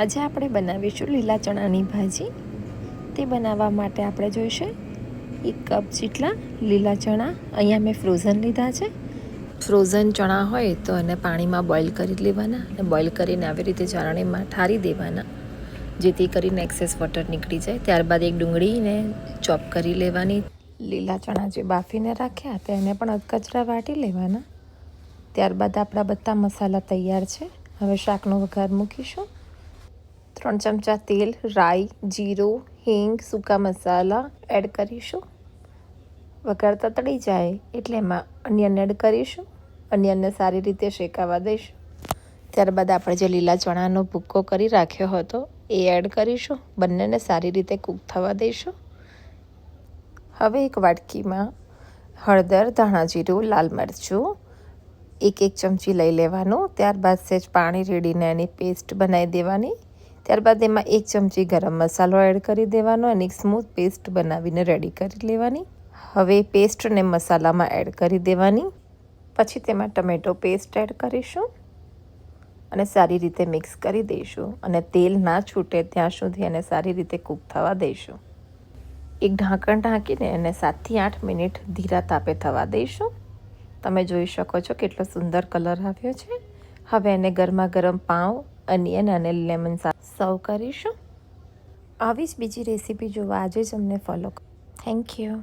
આજે આપણે બનાવીશું લીલા ચણાની ભાજી. તે બનાવવા માટે આપણે જોઈશે 1 કપ જેટલા લીલા ચણા. અહીંયા મેં ફ્રોઝન લીધા છે. ફ્રોઝન ચણા હોય તો એને પાણીમાં બોઇલ કરી લેવાના અને બોઇલ કરીને આવી રીતે ચાળણીમાં ઠારી દેવાના, જેથી કરીને એક્સેસ વોટર નીકળી જાય. ત્યારબાદ એક ડુંગળીને ચોપ કરી લેવાની. લીલા ચણા જે બાફીને રાખ્યા તેને પણ અધકચરા વાટી લેવાના. ત્યારબાદ આપણા બધા મસાલા તૈયાર છે. હવે શાકનો વઘાર મૂકીશું. 3 ચમચા તેલ, રાઈ, જીરું, હિંગ, સૂકા મસાલા એડ કરીશું. વઘાર તતડી જાય એટલે એમાં અનિયન એડ કરીશું. અનિયનને સારી રીતે શેકાવા દઈશું. ત્યારબાદ આપણે જે લીલા ચણાનો ભૂક્કો કરી રાખ્યો હતો એ એડ કરીશું. બંનેને સારી રીતે કૂક થવા દઈશું. હવે એક વાટકીમાં હળદર, ધાણા જીરું, લાલ મરચું 1 ચમચી લઈ લેવાનું. ત્યારબાદ સહેજ પાણી રેડીને એની પેસ્ટ બનાવી દેવાની. ત્યારબાદ એમાં 1 ચમચી ગરમ મસાલો એડ કરી દેવાનો અને એક સ્મૂથ પેસ્ટ બનાવીને રેડી કરી લેવાની. હવે પેસ્ટને મસાલામાં એડ કરી દેવાની. પછી તેમાં ટમેટો પેસ્ટ એડ કરીશું અને સારી રીતે મિક્સ કરી દઈશું અને તેલ ના છૂટે ત્યાં સુધી એને સારી રીતે કૂક થવા દઈશું. એક ઢાંકણ ઢાંકીને એને 7 થી 8 મિનિટ ધીરા તાપે થવા દઈશું. તમે જોઈ શકો છો કેટલો સુંદર કલર આવ્યો છે. હવે એને ગરમા ગરમ પાઉં, અનિયન અને લેમન સાથે સર્વ કરીશું. આવી જ બીજી રેસીપી જોવા આજે જ અમને ફોલો કરો. Thank you.